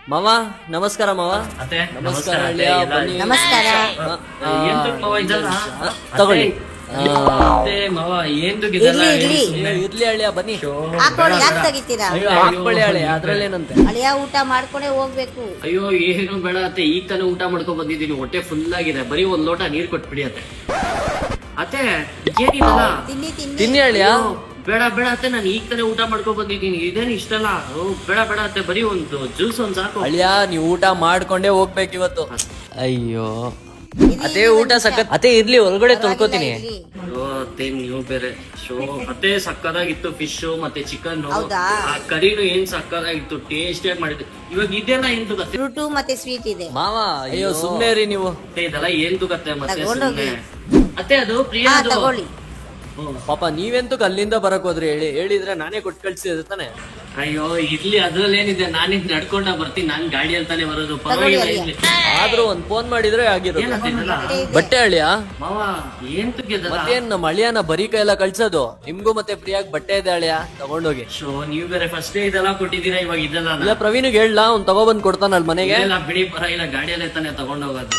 ಮಾವ ನಮಸ್ಕಾರ ಮಾವ. ಅತ್ತೆ ನಮಸ್ಕಾರ ಅತ್ತೆ, ಅಳಿಯ, ಎಲ್ಲ ಬನ್ನಿ. ನಮಸ್ಕಾರ. ಏನ್ ಮಾವ ಇದೆಲ್ಲ? ತಗೊಳ್ಳಿ. ಅತ್ತೆ ಮಾವ ಏನ್ ಇದೆಲ್ಲ? ಇರ್ಲಿ. ಇರ್ಲಿ ಅಳಿಯ ಬನ್ನಿ. ಹಾಕೊಳ್ಳಿ, ಯಾಕೆ ತೆಗಿತೀರಾ? ಅಯ್ಯೋ ಹಾಕೊಳ್ಳಿ ಅಳಿಯ, ಅದ್ರಲ್ಲೇನಂತೆ. ಅಳಿಯ ಊಟ ಮಾಡ್ಕೊಂಡೇ ಹೋಗ್ಬೇಕು. ಅಯ್ಯೋ ಏನು ಬೇಡ ಅತ್ತೆ, ಈಗ ತಾನೇ ಊಟ ಮಾಡ್ಕೊಂಡ್ ಬಂದಿದ್ದೀನಿ, ಹೊಟ್ಟೆ ಫುಲ್ ಆಗಿದೆ. ಬರೀ ಒಂದ್ ಲೋಟ ನೀರ್ ಕೊಟ್ಬಿಡಿ ಅತ್ತೆ. ಅತ್ತೆ ಏನಿಲ್ಲ, ತಿನ್ನಿ ತಿನ್ನಿ. ತಿನ್ನಿ ಅಳಿಯ. ಬೇಡ ಬೇಡ ಅತ್ತೆ, ನಾನು ಈಗ ತಾನೇ ಊಟ ಮಾಡ್ಕೊಂಡ್ ಬಂದಿದ್ದೀನಿ, ಇದೇನು ಇಷ್ಟಲ್ಲ. ಬೇಡ ಬೇಡ ಅತ್ತೆ, ಬರೀ ಒಂದು ಜ್ಯೂಸ್ ಒಂದ್ ಸಾಕು. ಅಳಿಯ ನೀವು ಊಟ ಮಾಡ್ಕೊಂಡೇ ಹೋಗ್ಬೇಕು ಇವತ್ತು. ಅಯ್ಯೋ ಅದೇ ಊಟ ಸಖತ್. ಅದೇ ಇರ್ಲಿ, ಒಳಗಡೆ ತೊಳ್ಕೊತೀನಿ. ಇರ್ಲಿ. ಅಯ್ಯೋ ಅತ್ತೆ ನೀವು ಬೇರೆ. ಶೋ ಅತ್ತೆ ಸಕ್ಕದಾಗಿತ್ತು ಫಿಶ್ ಮತ್ತೆ ಚಿಕನ್. ಹೌದಾ? ಆ ಕರಿನು ಏನ್ ಸಕ್ಕದಾಗಿತ್ತು, ಟೇಸ್ಟ್ ಮಾಡಿದ್ರು. ಇವಾಗ ಇದೆಲ್ಲ ಏನ್ ತುಗತ್ತೆ ಫ್ರೂಟು ಮತ್ತೆ ಸ್ವೀಟ್ ಇದೆ. ಮಾವ ಅಯ್ಯೋ ಸುಮ್ನೆ ರೀ ನೀವು. ಅತ್ತೆ, ಇದೆಲ್ಲ ಏನ್ ತುಗತ್ತೆ ಮತ್ತೆ ತಗೊಂಡೋಗಿ. ಸುಮ್ನೆ. ಅತ್ತೆ ಅದು ಪ್ರಿಯಾ ಹಾ ಅದು. ತಗೊಳ್ಳಿ. ಪಾಪ ನೀವೆಂತೂ ಅಲ್ಲಿಂದ ಬರಕ್ ಹೋದ್ರಿ? ಹೇಳಿದ್ರೆ ನಾನೇ ಕೊಟ್ಟು ಕಳ್ಸಿದೆ ತಾನೆ. ಅಯ್ಯೋ ಇರ್ಲಿ, ಅದ್ರಲ್ಲೇನಿದೆ, ನಾನಿದ್ ನಡ್ಕೊಂಡ ಬರ್ತೀನಿ, ನಾನ್ ಗಾಡಿ ಅಂತಾನೆ ಬರೋದು, ಪರವಾಗಿಲ್ಲ ಇರ್ಲಿ. ಆದ್ರೂ ಒಂದ್ ಫೋನ್ ಮಾಡಿದ್ರೆ ಆಗಿರೋದು. ಏನತ್ತೆ ಇದೆಲ್ಲ? ಬಟ್ಟೆ ಅಳಿಯ. ಮಾವ ಏನ್ ತುಗಿದಲ್ಲ? ಮತ್ತೇನ್ ನಮ್ಮ ಅಳಿಯನ ಬರೀ ಕೈಯೆಲ್ಲ ಕಳ್ಸೋದು? ನಿಮ್ಗೂ ಮತ್ತೆ ಪ್ರಿಯಾಗ್ ಬಟ್ಟೆ ಇದೆ ಅಳಿಯ, ತಗೊಂಡೋಗಿ. ಶೋ ನೀವು ಬೇರೆ ಫಸ್ಟ್ ಇದೆಲ್ಲ ಕೊಟ್ಟಿದ್ದೀರಾ, ಇವಾಗ ಇದೆಲ್ಲ ಇಲ್ಲ ಪ್ರವೀಣಿಗೆ ಹೇಳ, ಅವ್ನ್ ತಗೊಬಂದ್ ಕೊಡ್ತಾನ ಅಲ್ಲಿ ಮನೆಗೆ. ಬಿಡಿ, ಪರವಾಗಿಲ್ಲ, ಗಾಡಿಯಲ್ಲೇ ತಾನೆ ತಗೊಂಡೋಗೋದು.